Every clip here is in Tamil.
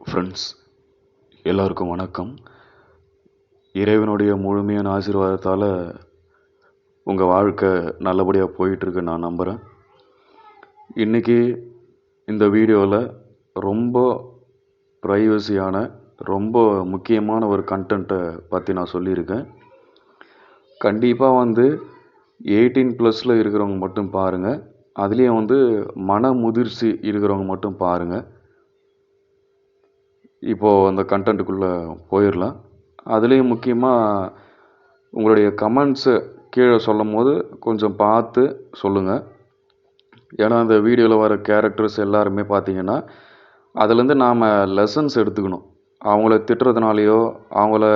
ஃப்ரெண்ட்ஸ் எல்லாருக்கும் வணக்கம். இறைவனுடைய முழுமையான ஆசீர்வாதத்தால் உங்கள் வாழ்க்கை நல்லபடியாக போயிட்டுருக்கு நான் நம்புகிறேன். இன்றைக்கி இந்த வீடியோவில் ரொம்ப ப்ரைவசியான ரொம்ப முக்கியமான ஒரு கண்டென்ட்டை பற்றி நான் சொல்லியிருக்கேன். கண்டிப்பாக 18+ இருக்கிறவங்க மட்டும் பாருங்கள். அதுலேயும் மன முதிர்ச்சி இருக்கிறவங்க மட்டும் பாருங்கள். இப்போது அந்த கண்டென்ட்டுக்குள்ளே போயிடலாம். அதுலேயும் முக்கியமாக உங்களுடைய கமெண்ட்ஸை கீழே சொல்லும் போது கொஞ்சம் பார்த்து சொல்லுங்கள். ஏன்னா அந்த வீடியோவில் வர கேரக்டர்ஸ் எல்லாருமே பார்த்திங்கன்னா அதுலேருந்து நாம் லெசன்ஸ் எடுத்துக்கணும். அவங்கள திட்டுறதுனாலையோ அவங்கள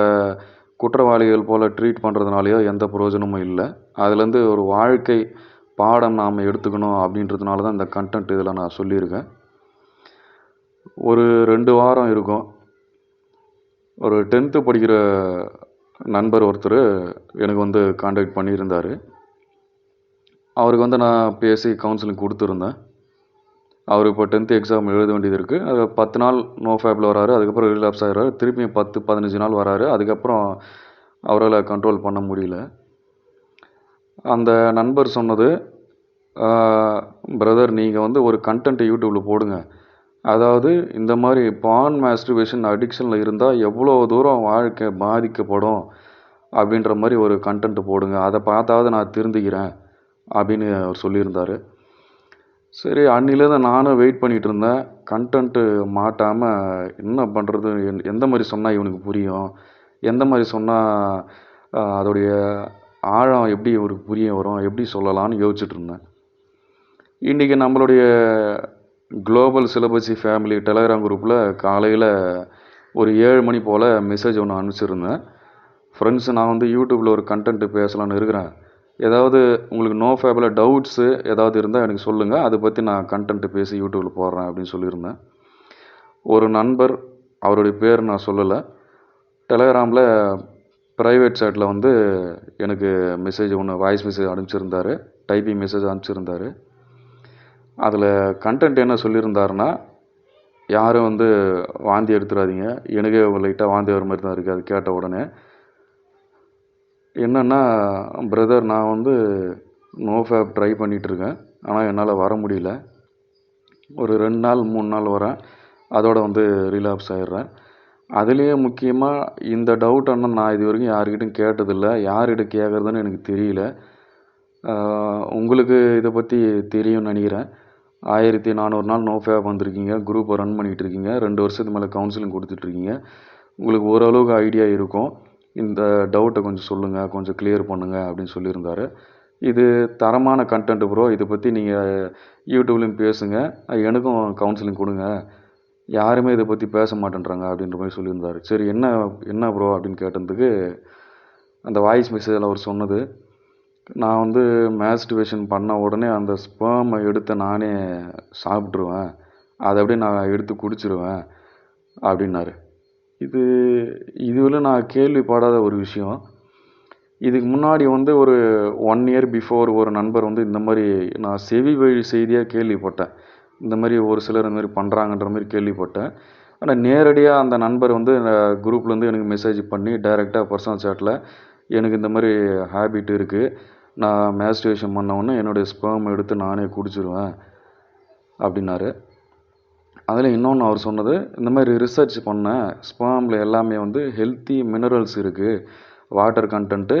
குற்றவாளிகள் போல் ட்ரீட் பண்ணுறதுனாலையோ எந்த பிரயோஜனமும் இல்லை. அதுலேருந்து ஒரு வாழ்க்கை பாடம் நாம் எடுத்துக்கணும் அப்படின்றதுனால தான் இந்த கண்டென்ட் இதில் நான் சொல்லியிருக்கேன். ஒரு 2 வாரம் இருக்கும். ஒரு 10th படிக்கிற நண்பர் ஒருத்தர் எனக்கு காண்டாக்ட் பண்ணியிருந்தார். அவருக்கு நான் பேசி கவுன்சிலிங் கொடுத்துருந்தேன். அவர் இப்போ 10th எக்ஸாம் எழுத வேண்டியது இருக்குது. அது 10 நாள் நோ ஃபேப்பில் வராரு. அதுக்கப்புறம் ரிலாப்ஸ் ஆகிறாரு. திருப்பியும் 10-15 நாள் வராரு. அதுக்கப்புறம் அவரால் கண்ட்ரோல் பண்ண முடியல. அந்த நண்பர் சொன்னது, பிரதர் நீங்கள் ஒரு கண்டென்ட் யூடியூப்பில் போடுங்க. அதாவது இந்த மாதிரி பான் மாஸ்டர்பேஷன் அடிக்ஷனில் இருந்தால் எவ்வளோ தூரம் வாழ்க்கை பாதிக்கப்படும் அப்படின்ற மாதிரி ஒரு கண்டென்ட் போடுங்க. அதை பார்த்தாவது நான் திருந்திக்கிறேன் அப்படின்னு அவர் சொல்லியிருந்தார். சரி, அன்னிலேருந்து நானும் வெயிட் பண்ணிகிட்டு இருந்தேன். கண்டென்ட்டு மாட்டாமல் என்ன பண்ணுறது, எந்த மாதிரி சொன்னால் இவனுக்கு புரியும், எந்த மாதிரி சொன்னால் அதோடைய ஆழம் எப்படி ஒரு புரிய வரும், எப்படி சொல்லலான்னு யோசிச்சுட்டு இருந்தேன். இன்றைக்கி நம்மளுடைய குளோபல் சிலபஸி ஃபேமிலி டெலகிராம் குரூப்பில் காலையில் ஒரு 7 மணி போல் மெசேஜ் ஒன்று அனுப்பிச்சிருந்தேன். ஃப்ரெண்ட்ஸ், நான் யூடியூப்பில் ஒரு கண்டென்ட்டு பேசலான்னு இருக்கிறேன். ஏதாவது உங்களுக்கு நோ ஃபேபில் டவுட்ஸு ஏதாவது இருந்தால் எனக்கு சொல்லுங்கள். அதை பற்றி நான் கண்டென்ட்டு பேசி யூடியூப்பில் போடுறேன் அப்படின்னு சொல்லியிருந்தேன். ஒரு நண்பர், அவருடைய பேர் நான் சொல்லலை, டெலகிராமில் ப்ரைவேட் சேட்டில் எனக்கு மெசேஜ் ஒன்று வாய்ஸ் மெசேஜ் அனுப்பிச்சிருந்தார், டைப்பிங் மெசேஜ் அனுப்பிச்சிருந்தார். அதில் கண்டென்ட் என்ன சொல்லியிருந்தாருன்னா, யாரும் வாந்தி எடுத்துடாதீங்க, எனக்கே லைட்டாக வாந்தி வர மாதிரி தான் இருக்குது. அது கேட்ட உடனே என்னென்னா, பிரதர் நான் நோ ஃபேப் ட்ரை பண்ணிகிட்ருக்கேன், ஆனால் என்னால் வர முடியல. ஒரு 2 நாள் 3 நாள் வரேன், அதோடு ரிலாப்ஸ் ஆகிடுறேன். அதுலேயே முக்கியமாக இந்த டவுட் நான் இது வரைக்கும் யார்கிட்டையும் கேட்டதில்லை, யார்கிட்ட கேட்குறதுன்னு எனக்கு தெரியல. உங்களுக்கு இதை பற்றி தெரியும்னு நினைக்கிறேன். 1400 நாள் நோ ஃபேப் வந்திருக்கீங்க, குரூப்பை ரன் பண்ணிகிட்டு இருக்கீங்க, 2 வருஷத்துக்கு மேலே கவுன்சிலிங் கொடுத்துட்ருக்கீங்க, உங்களுக்கு ஓரளவுக்கு ஐடியா இருக்கும். இந்த டவுட்டை கொஞ்சம் சொல்லுங்கள், கொஞ்சம் கிளியர் பண்ணுங்கள் அப்படின்னு சொல்லியிருந்தார். இது தரமான கண்டென்ட் ப்ரோ, இதை பற்றி நீங்கள் யூடியூப்லேயும் பேசுங்க, எனக்கும் கவுன்சிலிங் கொடுங்க, யாருமே இதை பற்றி பேச மாட்டேன்றாங்க அப்படின்ற மாதிரி சொல்லியிருந்தார். சரி, என்ன ப்ரோ அப்படின்னு கேட்டதுக்கு அந்த வாய்ஸ் மெசேஜில் அவர் சொன்னது, நான் மாஸ்டர்பேஷன் பண்ண உடனே அந்த ஸ்பெர்மை எடுத்து நானே சாப்பிட்ருவேன், அதை அப்படியே நான் எடுத்து குடிச்சிருவேன் அப்படின்னாரு. இதுவில் நான் கேள்விப்படாத ஒரு விஷயம். இதுக்கு முன்னாடி ஒரு 1 இயர் பிஃபோர் ஒரு நண்பர் இந்த மாதிரி நான் செவி வழி செய்தியாக கேள்விப்பட்டேன். இந்த மாதிரி ஒரு சிலர் இந்த மாதிரி பண்ணுறாங்கன்ற மாதிரி கேள்விப்பட்டேன். ஆனால் நேரடியாக அந்த நண்பர் குரூப்லேருந்து எனக்கு மெசேஜ் பண்ணி டைரெக்டாக பர்சனல் சேட்டில் எனக்கு இந்த மாதிரி ஹேபிட் இருக்குது, நான் மாஸ்டர்பேஷன் பண்ணவுடனே என்னுடைய ஸ்பெர்ம் எடுத்து நானே குடிச்சிருவேன் அப்படின்னாரு. அதில் இன்னொன்று அவர் சொன்னது, இந்த மாதிரி ரிசர்ச் பண்ணேன், ஸ்பெர்மில் எல்லாமே ஹெல்த்தி மினரல்ஸ் இருக்குது, வாட்டர் கண்டென்ட்டு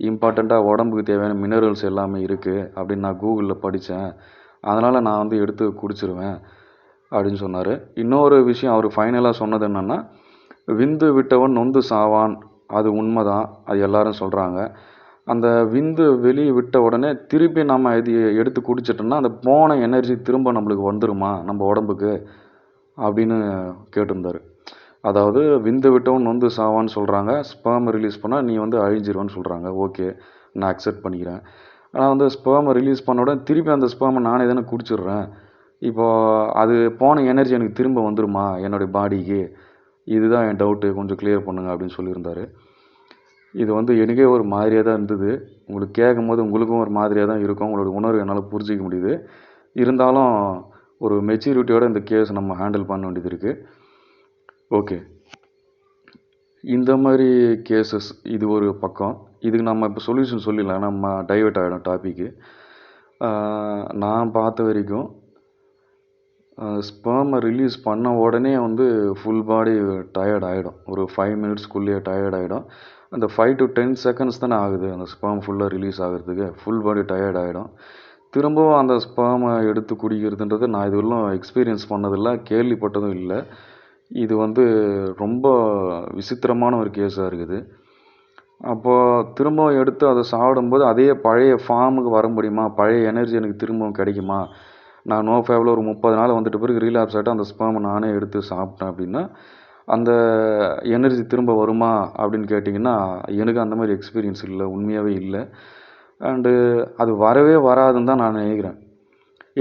இம்பார்ட்டண்ட்டாக உடம்புக்கு தேவையான மினரல்ஸ் எல்லாமே இருக்குது அப்படின்னு நான் கூகுளில் படித்தேன், அதனால் நான் எடுத்து குடிச்சிருவேன் அப்படின்னு சொன்னார். இன்னொரு விஷயம் அவர் ஃபைனலாக சொன்னது என்னென்னா, விந்து விட்டவன் நொந்து சாவான், அது உண்மை தான், அது எல்லாரும் சொல்கிறாங்க. அந்த விந்து வெளியே விட்ட உடனே திருப்பி நம்ம இது எடுத்து குடிச்சிட்டோம்னா அந்த போன எனர்ஜி திரும்ப நம்மளுக்கு வந்துடுமா நம்ம உடம்புக்கு அப்படின்னு கேட்டிருந்தார். அதாவது விந்து விட்டவன் நொந்து சாவான்னு சொல்கிறாங்க, ஸ்பெர்மை ரிலீஸ் பண்ணால் நீ அழிஞ்சிருவேன்னு சொல்கிறாங்க. ஓகே, நான் அக்செப்ட் பண்ணிக்கிறேன். ஆனால் ஸ்பெர்மை ரிலீஸ் பண்ண உடனே திருப்பி அந்த ஸ்பெர்மை நானே தானே குடிச்சிடுறேன், இப்போது அது போன எனர்ஜி எனக்கு திரும்ப வந்துடுமா என்னுடைய பாடிக்கு, இதுதான் என் டவுட்டு, கொஞ்சம் கிளியர் பண்ணுங்க அப்படின்னு சொல்லியிருந்தார். இது எனக்கே ஒரு மாதிரியாக தான் இருந்தது. உங்களுக்கு கேட்கும் போது உங்களுக்கும் ஒரு மாதிரியாக தான் இருக்கும், உங்களோட உணர்வு என்னால் புரிஞ்சிக்க முடியுது. இருந்தாலும் ஒரு மெச்சூரிட்டியோட இந்த கேஸ் நம்ம ஹேண்டில் பண்ண வேண்டியது இருக்குது. ஓகே. இந்த மாதிரி கேசஸ் இது ஒரு பக்கம். இதுக்கு நம்ம இப்போ சொல்யூஷன் சொல்லிடலாம். நம்ம டைவர்ட் ஆகிடும் டாப்பிக்கு. நான் பார்த்த வரைக்கும் ஸ்பெர்மை ரிலீஸ் பண்ண உடனே வந்து ஃபுல் பாடி டயர்ட் ஆகிடும். ஒரு 5 மினிட்ஸ்க்குள்ளேயே டயர்ட் ஆகிடும். அந்த 5 to 10 செகண்ட்ஸ் தானே ஆகுது அந்த ஸ்பெர்ம் ஃபுல்லாக ரிலீஸ் ஆகிறதுக்கு. ஃபுல் பாடி டயர்ட் ஆகிடும். திரும்பவும் அந்த ஸ்பெர்மை எடுத்து குடிக்கிறதுன்றது நான் இதுவரையிலும் எக்ஸ்பீரியன்ஸ் பண்ணதில்லை, கேள்விப்பட்டதும் இல்லை. இது வந்து ரொம்ப விசித்திரமான ஒரு கேஸாக இருக்குது. அப்போது திரும்பவும் எடுத்து அதை சாப்பிடும்போது அதே பழைய ஃபார்முக்கு வர முடியுமா? பழைய எனர்ஜி எனக்கு திரும்பவும் கிடைக்குமா? நான் நோ ஃபேவில் ஒரு 30 நாள் வந்துட்டு பிறகு ரீலாப்ஸ் ஆகிட்டு அந்த ஸ்பெர்மை நானே எடுத்து சாப்பிட்டேன் அப்படின்னா அந்த எனர்ஜி திரும்ப வருமா அப்படின்னு கேட்டிங்கன்னா எனக்கு அந்த மாதிரி எக்ஸ்பீரியன்ஸ் இல்லை, உண்மையாகவே இல்லை. அண்டு அது வரவே வராதுன்னு தான் நான் நினைக்கிறேன்.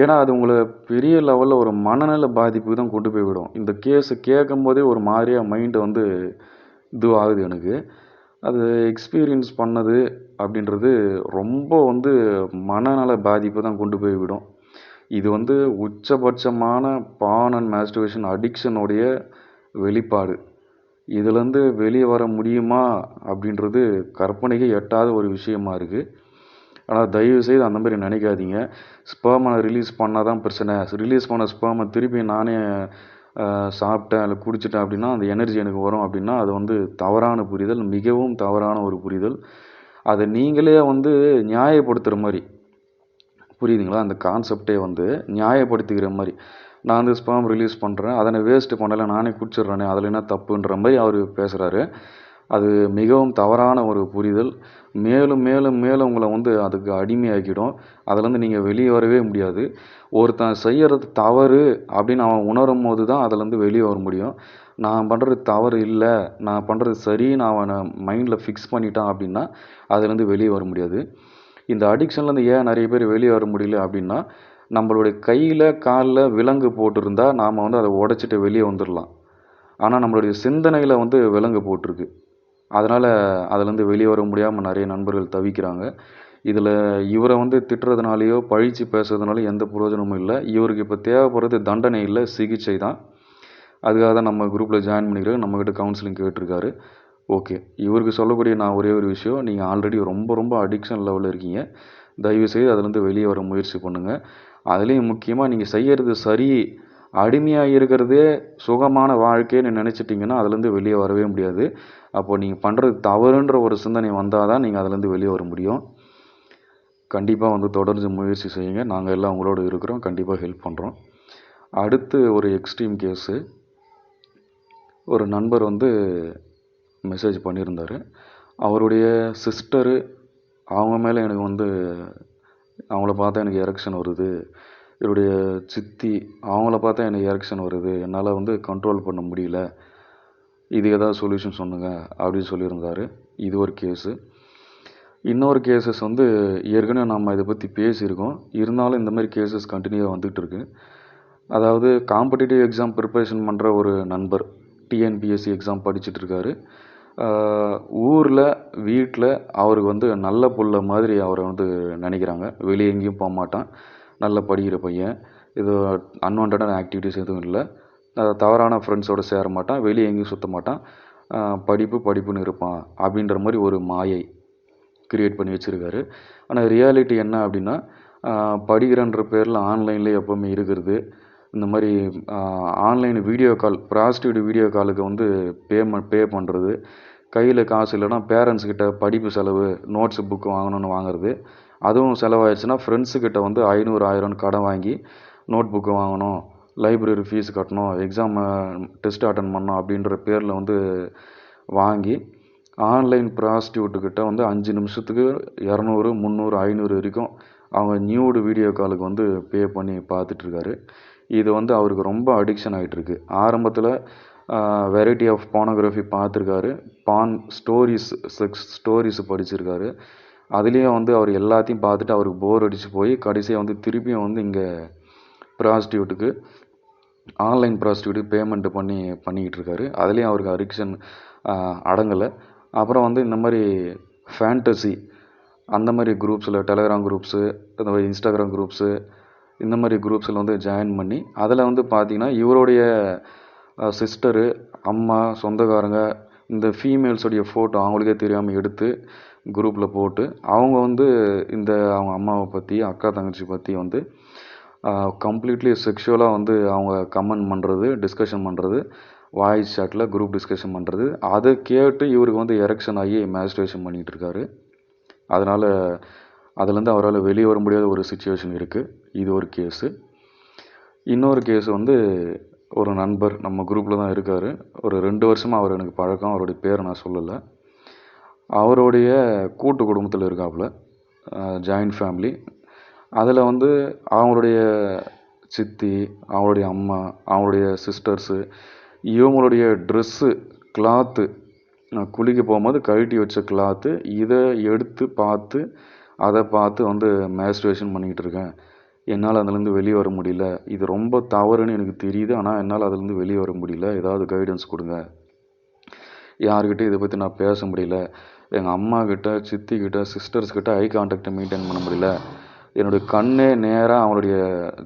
ஏன்னா அது உங்களை பெரிய லெவலில் ஒரு மனநல பாதிப்புக்கு தான் கொண்டு போய் விடும். இந்த கேஸை கேட்கும் போதே ஒரு மாதிரியாக மைண்டு வந்து ஆகுது எனக்கு. அது எக்ஸ்பீரியன்ஸ் பண்ணது அப்படின்றது ரொம்ப வந்து மனநல பாதிப்பு தான் கொண்டு போய் விடும். இது வந்து உச்சபட்சமான பான் அண்ட் மாஸ்டர்பேஷன் அடிக்ஷனுடைய வெளிப்பாடு. இதுலேருந்து வெளியே வர முடியுமா அப்படின்றது கற்பனைக்கு எட்டாத ஒரு விஷயமா இருக்குது. ஆனால் தயவுசெய்து அந்த மாதிரி நினைக்காதீங்க. ஸ்பெர்மை ரிலீஸ் பண்ணால் தான் பிரச்சனை, ரிலீஸ் பண்ண ஸ்பெர்மை திருப்பி நானே சாப்பிட்டேன் இல்லை குடிச்சிட்டேன் அப்படின்னா அந்த எனர்ஜி எனக்கு வரும் அப்படின்னா அது வந்து தவறான புரிதல், மிகவும் தவறான ஒரு புரிதல். அதை நீங்களே வந்து நியாயப்படுத்துகிற மாதிரி, புரியுதுங்களா? அந்த கான்செப்டே வந்து நியாயப்படுத்திக்கிற மாதிரி, நான் வந்து ஸ்பெர்ம் ரிலீஸ் பண்ணுறேன், அதை நான் வேஸ்ட்டு பண்ணலை, நானே குடிச்சிட்றேனே, அதில் என்ன தப்புன்ற மாதிரி அவர் பேசுகிறாரு. அது மிகவும் தவறான ஒரு புரிதல். மேலும் மேலும் மேலும் உங்களை வந்து அதுக்கு அடிமையாக்கிடும். அதுலேருந்து நீங்கள் வெளியே வரவே முடியாது. ஒருத்தன் செய்கிறது தவறு அப்படின்னு அவன் உணரும் போது தான் அதுலேருந்து வெளியே வர முடியும். நான் பண்ணுறது தவறு இல்லை, நான் பண்ணுறது சரின்னு அவனை மைண்டில் ஃபிக்ஸ் பண்ணிட்டான் அப்படின்னா அதுலேருந்து வெளியே வர முடியாது. இந்த அடிக்ஷன்லேருந்து ஏன் நிறைய பேர் வெளியே வர முடியல அப்படின்னா, நம்மளுடைய கையில் காலில் விலங்கு போட்டிருந்தா நாம் வந்து அதை உடைச்சிட்டு வெளியே வந்துடலாம். ஆனால் நம்மளுடைய சிந்தனையில் வந்து விலங்கு போட்டிருக்கு. அதனால் அதுலேருந்து வெளியே வர முடியாமல் நிறைய நண்பர்கள் தவிக்கிறாங்க. இதில் இவரை வந்து திட்டுறதுனாலையோ பழித்து பேசுறதுனால எந்த பிரயோஜனமும் இல்லை. இவருக்கு இப்போ தேவைப்படுறது தண்டனை இல்லை, சிகிச்சை தான். அதுக்காக தான் நம்ம குரூப்பில் ஜாயின் பண்ணிக்கிறோம், நம்மக்கிட்ட கவுன்சிலிங் கேட்டிருக்காரு. ஓகே, இவருக்கு சொல்லக்கூடிய நான் ஒரே ஒரு விஷயம், நீங்கள் ஆல்ரெடி ரொம்ப ரொம்ப அடிக்ஷன் லெவலில் இருக்கீங்க. தயவுசெய்து அதுலேருந்து வெளியே வர முயற்சி பண்ணுங்கள். அதுலேயும் முக்கியமாக நீங்கள் செய்கிறது சரி, அடிமையாக இருக்கிறதே சுகமான வாழ்க்கைன்னு நினச்சிட்டிங்கன்னா அதுலேருந்து வெளியே வரவே முடியாது. அப்போது நீங்கள் பண்ணுறது தவறுன்ற ஒரு சிந்தனை வந்தால் தான் நீங்கள் அதுலேருந்து வெளியே வர முடியும். கண்டிப்பாக வந்து தொடர்ந்து முயற்சி செய்யுங்க. நாங்கள் எல்லாம் உங்களோட இருக்கிறோம், கண்டிப்பாக ஹெல்ப் பண்ணுறோம். அடுத்து ஒரு எக்ஸ்ட்ரீம் கேஸு. ஒரு நண்பர் வந்து மெசேஜ் பண்ணியிருந்தார். அவருடைய சிஸ்டரு அவங்க மேலே எனக்கு வந்து அவங்கள பார்த்தா எனக்கு எரெக்ஷன் வருது, என்னுடைய சித்தி அவங்கள பார்த்தா எனக்கு எரெக்ஷன் வருது, என்னால் வந்து கண்ட்ரோல் பண்ண முடியல, இது ஏதாவது சொல்யூஷன் சொன்னுங்க அப்படின்னு சொல்லியிருந்தார். இது ஒரு கேஸு. இன்னொரு கேசஸ் வந்து ஏற்கனவே நம்ம இதை பற்றி பேசியிருக்கோம், இருந்தாலும் இந்த மாதிரி கேசஸ் கண்டினியூவாக வந்துகிட்டு இருக்கு. அதாவது காம்படிட்டிவ் எக்ஸாம் ப்ரிப்பரேஷன் பண்ணுற ஒரு நண்பர் டிஎன்பிஎஸ்சி எக்ஸாம் படிச்சுட்டு இருக்காரு. ஊரில் வீட்டில் அவருக்கு வந்து நல்ல புள்ள மாதிரி அவரை வந்து நினைக்கிறாங்க. வெளியே எங்கேயும் போக மாட்டான், நல்லா படிக்கிற பையன், இது அன்வான்டான ஆக்டிவிட்டீஸ் எதுவும் இல்லை, தவறான ஃப்ரெண்ட்ஸோடு சேர மாட்டான், வெளியே எங்கேயும் சுற்ற மாட்டான், படிப்புன்னு இருப்பான் அப்படின்ற மாதிரி ஒரு மாயை கிரியேட் பண்ணி வச்சுருக்காரு. ஆனால் ரியாலிட்டி என்ன அப்படின்னா, படிக்கிறன்ற பேரில் ஆன்லைனில் எப்போவுமே இருக்கிறது, இந்த மாதிரி online video call, prostitute video காலுக்கு வந்து பே பண்ணுறது, கையில் காசு இல்லைனா பேரண்ட்ஸ்கிட்ட படிப்பு செலவு, நோட்ஸு புக்கு வாங்கணுன்னு வாங்குறது, அதுவும் செலவாயிடுச்சுன்னா ஃப்ரெண்ட்ஸுக்கிட்ட வந்து 500 1000 கடன் வாங்கி நோட் புக்கு வாங்கணும், லைப்ரரி ஃபீஸ் கட்டணும், எக்ஸாம் டெஸ்ட் அட்டன் பண்ணணும் அப்படின்ற பேரில் வந்து வாங்கி ஆன்லைன் ப்ராஸ்டியூட்டுக்கிட்ட வந்து 5 நிமிஷத்துக்கு 200 300 500 வரைக்கும் அவங்க நியூடு வீடியோ காலுக்கு வந்து பே பண்ணி பார்த்துட்ருக்காரு. இது வந்து அவருக்கு ரொம்ப அடிக்ஷன் ஆகிட்டுருக்கு. ஆரம்பத்தில் வெரைட்டி ஆஃப் போனோகிராஃபி பார்த்துருக்காரு, பான் ஸ்டோரிஸ், செக்ஸ் ஸ்டோரிஸ் படிச்சிருக்காரு. அதுலேயும் வந்து அவர் எல்லாத்தையும் பார்த்துட்டு அவருக்கு போர் அடித்து போய் கடைசியாக வந்து திருப்பியும் வந்து இங்கே ப்ராஸ்டியூட்டுக்கு, ஆன்லைன் ப்ராஸ்டியூட்டுக்கு பேமெண்ட்டு பண்ணிக்கிட்டு இருக்காரு. அதுலேயும் அவருக்கு அடிக்ஷன் அடங்கலை. அப்புறம் வந்து இந்த மாதிரி ஃபேண்டசி அந்த மாதிரி குரூப்ஸில், டெலகிராம் குரூப்ஸு, இந்த மாதிரி இன்ஸ்டாகிராம் குரூப்ஸு, இந்த மாதிரி குரூப்ஸில் வந்து ஜாயின் பண்ணி அதில் வந்து பார்த்திங்கன்னா இவருடைய சிஸ்டரு அம்மா சொந்தக்காரங்க இந்த ஃபீமேல்ஸோடைய ஃபோட்டோ அவங்களுக்கே தெரியாமல் எடுத்து குரூப்பில் போட்டு அவங்க வந்து இந்த அவங்க அம்மாவை பற்றி அக்கா தங்கச்சி பற்றி வந்து கம்ப்ளீட்லி செக்ஷுவலாக வந்து அவங்க கமெண்ட் பண்ணுறது டிஸ்கஷன் பண்ணுறது வாய்ஸ் சாட்டில் குரூப் டிஸ்கஷன் பண்ணுறது அதை கேட்டு இவருக்கு வந்து எரெக்ஷன் ஆகி மாஸ்டர்பேஷன் பண்ணிகிட்டு இருக்காரு. அதனால் அதுலேருந்து அவரால் வெளியே வர முடியாத ஒரு சுச்சுவேஷன் இருக்குது. இது ஒரு கேஸு. இன்னொரு கேஸ் வந்து ஒரு நண்பர் நம்ம குரூப்பில் தான் இருக்கார். ஒரு 2 வருஷமாக அவர் எனக்கு பழக்கம். அவருடைய பேரை நான் சொல்லலை. அவருடைய கூட்டு குடும்பத்தில் இருக்காப்புல, ஜாயிண்ட் ஃபேமிலி. அதில் வந்து அவங்களுடைய சித்தி, அவங்களுடைய அம்மா, அவங்களுடைய சிஸ்டர்ஸு, இவங்களுடைய ட்ரெஸ்ஸு கிளாத்து குளிக்க போகும்போது கழட்டி வச்ச கிளாத்து இதை எடுத்து பார்த்து அதை பார்த்து வந்து மாஸ்டர்பேஷன் பண்ணிக்கிட்டு இருக்கேன். என்னால் அதுலேருந்து வெளியே வர முடியல. இது ரொம்ப தவறுன்னு எனக்கு தெரியுது. ஆனால் என்னால் அதுலேருந்து வெளியே வர முடியல. ஏதாவது கைடன்ஸ் கொடுங்க. யார்கிட்ட இதை பற்றி நான் பேச முடியல. எங்கள் அம்மா கிட்ட, சித்தி கிட்ட, சிஸ்டர்ஸ் கிட்ட ஐ கான்டாக்டை மெயின்டைன் பண்ண முடியல. என்னுடைய கண்ணே நேராக அவனுடைய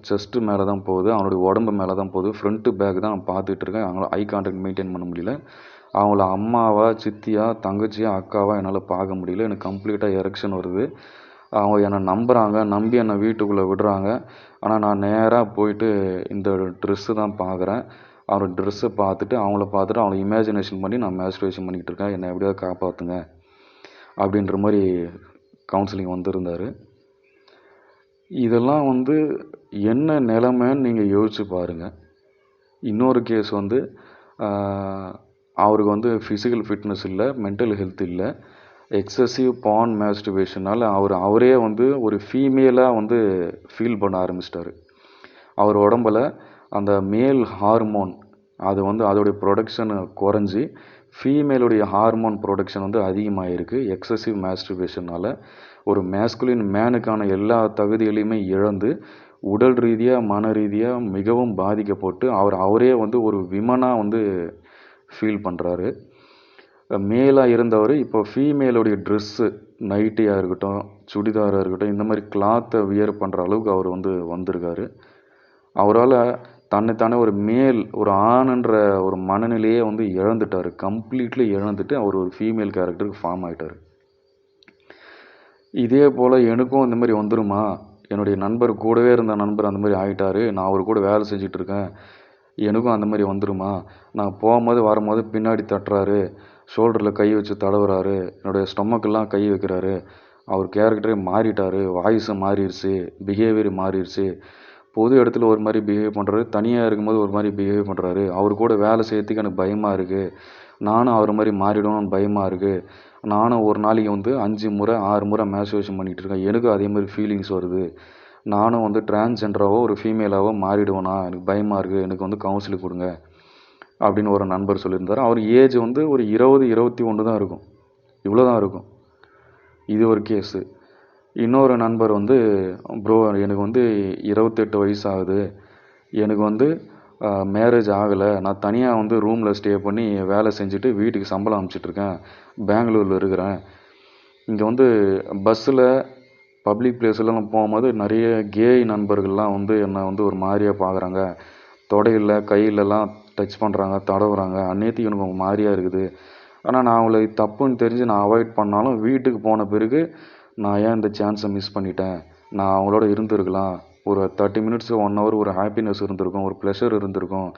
செஸ்ட்டு மேலே தான் போகுது, அவனுடைய உடம்பு மேலே தான் போகுது. ஃப்ரண்ட்டு பேக் தான் நான் பார்த்துட்டு இருக்கேன். அவங்கள ஐ கான்டாக்ட் மெயின்டைன் பண்ண முடியல. அவங்கள அம்மாவா, சித்தியா, தங்கச்சியா, அக்காவா என்னால் பார்க்க முடியல. எனக்கு கம்ப்ளீட்டாக எரெக்ஷன் வருது. அவங்க என்னை நம்புகிறாங்க, நம்பி என்னை வீட்டுக்குள்ளே விடுறாங்க. ஆனால் நான் நேராக போயிட்டு இந்த ட்ரெஸ்ஸு தான் பார்க்குறேன். அவரோட ட்ரெஸ்ஸை பார்த்துட்டு அவங்கள இமேஜினேஷன் பண்ணி நான் மாஸ்டர்பேஷன் பண்ணிக்கிட்டு இருக்கேன். என்னை எப்படியாவது காப்பாற்றுங்க அப்படின்ற மாதிரி கவுன்சிலிங் வந்திருந்தார். இதெல்லாம் வந்து என்ன நிலைமைன்னு நீங்கள் யோசிச்சு பாருங்கள். இன்னொரு கேஸ் வந்து அவருக்கு வந்து ஃபிசிக்கல் ஃபிட்னஸ் இல்லை, மென்டல் ஹெல்த் இல்லை, எக்ஸசிவ் பான் மாஸ்டர்பேஷனால் அவரே வந்து ஒரு ஃபீமேலாக வந்து ஃபீல் பண்ண ஆரம்பிச்சிட்டாரு. அவர் உடம்புல அந்த மேல் ஹார்மோன் அது வந்து அதோடைய ப்ரொடக்ஷனை குறைஞ்சி ஃபீமேலுடைய ஹார்மோன் ப்ரொடக்ஷன் வந்து அதிகமாகிருக்கு. எக்ஸசிவ் மாஸ்டர்பேஷனால் ஒரு மேஸ்குலின் மேனுக்கான எல்லா தகுதிகளையுமே இழந்து உடல் ரீதியாக மன ரீதியாக மிகவும் பாதிக்கப்பட்டு அவரே வந்து ஒரு விமனாக வந்து ஃபீல் பண்ணுறாரு. மேலாக இருந்தவர் இப்போ ஃபீமேலுடைய ட்ரெஸ்ஸு நைட்டியாக இருக்கட்டும், சுடிதாராக இருக்கட்டும், இந்த மாதிரி கிளாத்தை வியர் பண்ணுற அளவுக்கு அவர் வந்து வந்திருக்காரு. அவரால் தன்னைத்தானே ஒரு மேல் ஒரு ஆணுன்ற ஒரு மனநிலையே வந்து இழந்துட்டார். கம்ப்ளீட்லி இழந்துட்டு அவர் ஒரு ஃபீமேல் கேரக்டருக்கு ஃபார்ம் ஆகிட்டார். இதே போல் எனக்கும் இந்த மாதிரி வந்துருமா? என்னுடைய நண்பர் கூடவே இருந்த நண்பர் அந்த மாதிரி ஆகிட்டாரு. நான் அவர் கூட வேலை செஞ்சிட்ருக்கேன். எனக்கும் அந்த மாதிரி வந்துருமா? நான் போகும்போது வரும்போது பின்னாடி தட்டுறாரு, ஷோல்டரில் கை வச்சு தடவுறாரு, என்னுடைய ஸ்டொமக்கெல்லாம் கை வைக்கிறாரு. அவர் கேரக்டரே மாறிட்டார், வாய்ஸு மாறிடுச்சு, பிஹேவியர் மாறிடுச்சு. பொது இடத்துல ஒரு மாதிரி பிஹேவ் பண்ணுறாரு, தனியாக இருக்கும்போது ஒரு மாதிரி பிஹேவ் பண்ணுறாரு. அவர் கூட வேலை செய்யறதுக்கு எனக்கு பயமாக இருக்குது. நானும் அவர் மாதிரி மாறிடணும்னு பயமாக இருக்குது. நானும் ஒரு நாளைக்கு வந்து 5 முறை 6 முறை மாஸ்டர்பேஷன் பண்ணிகிட்டு இருக்கேன். எனக்கும் அதே மாதிரி ஃபீலிங்ஸ் வருது. நானும் வந்து டிரான்ஸ்ஜெண்டராகவோ ஒரு ஃபீமேலாவோ மாறிடுவேனா, எனக்கு பயமாக இருக்குது, எனக்கு வந்து கவுன்சிலிங் கொடுங்க அப்படின்னு ஒரு நண்பர் சொல்லியிருந்தார். அவர் ஏஜ் வந்து ஒரு 20, 21 தான் இருக்கும். இவ்வளோ தான் இருக்கும். இது ஒரு கேஸு. இன்னொரு நண்பர் வந்து, ப்ரோ எனக்கு வந்து 28 வயசு ஆகுது, எனக்கு வந்து மேரேஜ் ஆகலை, நான் தனியாக வந்து ரூமில் ஸ்டே பண்ணி வேலை செஞ்சுட்டு வீட்டுக்கு சம்பளம் அனுப்பிச்சிட்ருக்கேன், பெங்களூரில் இருக்கிறேன். இங்கே வந்து பஸ்ஸில் பப்ளிக் பிளேஸ்லாம் போகும்போது நிறைய கேய் நண்பர்கள்லாம் வந்து என்னை வந்து ஒரு மாதிரியாக பார்க்குறாங்க. தொடையில் கையிலலாம் டச் பண்ணுறாங்க, தடவுறாங்க. அந்நேரத்துக்கு எனக்கு ஒரு மாதிரியாக இருக்குது. ஆனால் நான் அவங்கள தப்புன்னு தெரிஞ்சு நான் அவாய்ட் பண்ணாலும் வீட்டுக்கு போன பிறகு நான் ஏன் இந்த சான்ஸை மிஸ் பண்ணிட்டேன், நான் அவங்களோட இருந்திருக்கலாம், ஒரு 30 மினிட்ஸ் 1 ஹவர் ஒரு ஹாப்பினஸ் இருந்திருக்கும், ஒரு ப்ளஷர் இருந்திருக்கும்,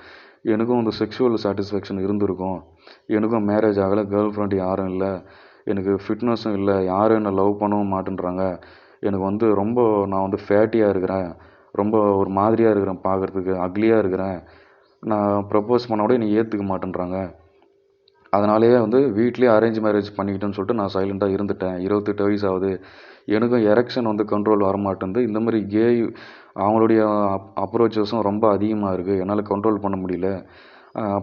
எனக்கும் இந்த செக்ஷுவல் சாட்டிஸ்ஃபேக்ஷன் இருந்திருக்கும். எனக்கும் மேரேஜ் ஆகலை, கேர்ள் ஃப்ரெண்ட் யாரும் இல்லை, எனக்கு ஃபிட்னஸும் இல்லை, யாரும் என்னை லவ் பண்ணவும் மாட்டேன்றாங்க, எனக்கு வந்து ரொம்ப நான் வந்து ஃபேட்டியாக இருக்கிறேன், ரொம்ப ஒரு மாதிரியாக இருக்கிறேன், பார்க்குறதுக்கு அக்லியாக இருக்கிறேன், நான் ப்ரப்போஸ் பண்ண கூட என்னை ஏற்றுக்க மாட்டேன்றாங்க. அதனாலேயே வந்து வீட்லேயே அரேஞ்ச் மேரேஜ் பண்ணிக்கிட்டேன்னு சொல்லிட்டு நான் சைலண்ட்டாக இருந்துட்டேன். 28 வயசு ஆகுது, எனக்கும் எரெக்ஷன் வந்து கண்ட்ரோல் வரமாட்டேன்து. இந்த மாதிரி கேய் அவங்களுடைய அப்ரோச்சஸும் ரொம்ப அதிகமாக இருக்குது, என்னால் கண்ட்ரோல் பண்ண முடியல.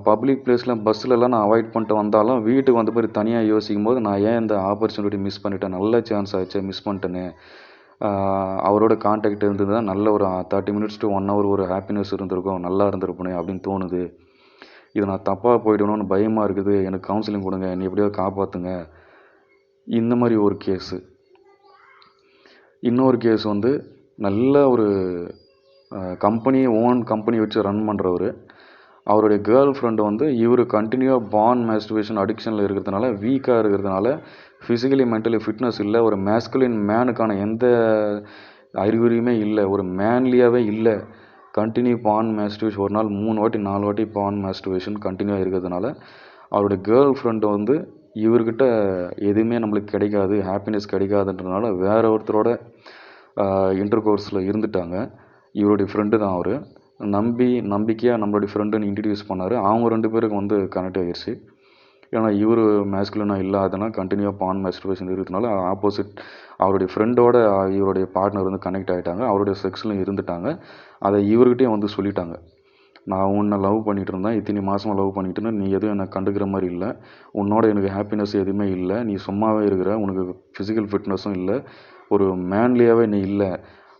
பப்ளிக் பிளேஸில் பஸ்ஸிலலாம் நான் அவாய்ட் பண்ணிட்டு வந்தாலும் வீட்டுக்கு வந்த பிறகு தனியாக யோசிக்கும் போது நான் ஏன் இந்த ஆப்பர்ச்சுனிட்டி மிஸ் பண்ணிட்டேன், நல்ல சான்ஸ் ஆச்சு மிஸ் பண்ணிட்டேன்னு. அவரோட கான்டாக்ட் இருந்தது தான் நல்ல ஒரு 30 மினிட்ஸ் டு 1 ஹவர் ஒரு ஹாப்பினஸ் இருந்திருக்கும், நல்லா இருந்திருப்பேனே அப்படின்னு தோணுது. இது நான் தப்பாக போய்டணும்னு பயமாக இருக்குது, எனக்கு கவுன்சிலிங் கொடுங்க, என்னை எப்படியாவது காப்பாற்றுங்க. இந்த மாதிரி ஒரு கேஸு. இன்னொரு கேஸ் வந்து நல்ல ஒரு ஓன் கம்பெனி வச்சு ரன் பண்ணுறவர். அவருடைய கேர்ள் ஃப்ரெண்டு வந்து இவர் கண்டினியூவாக மாஸ்டர்பேஷன் அடிக்ஷனில் இருக்கிறதுனால, வீக்காக இருக்கிறதுனால, ஃபிசிக்கலி மென்டலி ஃபிட்னஸ் இல்லை, ஒரு மேஸ்குலின் மேனுக்கான எந்த அறிகுறியுமே இல்லை, ஒரு மேன்லியாகவே இல்லை. கண்டினியூ மாஸ்டர்பேஷன் ஒரு நாள் 3 வாட்டி 4 வாட்டி மாஸ்டர்பேஷன் கண்டினியூவாக இருக்கிறதுனால, அவருடைய கேர்ள் ஃப்ரெண்டு வந்து இவர்கிட்ட எதுவுமே நம்மளுக்கு கிடைக்காது, ஹாப்பினஸ் கிடைக்காதுன்றதுனால வேற ஒருத்தரோட இன்டர்கோர்ஸில் இருந்துட்டாங்க. இவருடைய ஃப்ரெண்டு தான் அவர். நம்பிக்கையாக நம்மளுடைய ஃப்ரெண்டுன்னு இன்ட்ரடியூஸ் பண்ணார். அவங்க 2 பேருக்கு வந்து கனெக்ட் ஆகிடுச்சு. ஏன்னா இவர் மேஸ்குலினாக இல்லாதனா கண்டினியூவாக மாஸ்டர்பேஷன் இருக்கிறதுனால ஆப்போசிட் அவருடைய ஃப்ரெண்டோட இவருடைய பார்ட்னர் வந்து கனெக்ட் ஆகிட்டாங்க. அவருடைய செக்ஸ்லையும் இருந்துட்டாங்க. அதை இவர்கிட்டையும் வந்து சொல்லிட்டாங்க. நான் உன்னை லவ் பண்ணிகிட்டு இருந்தேன், இத்தனை மாதமாக லவ் பண்ணிட்டு இருந்தேன், நீ எதுவும் என்னை கண்டுக்கிற மாதிரி இல்லை, உன்னோட எனக்கு ஹாப்பினஸ் எதுவுமே இல்லை, நீ சும்மாவே இருக்கிற, உனக்கு ஃபிசிக்கல் ஃபிட்னஸும் இல்லை, ஒரு மேன்லியாகவே நீ இல்லை,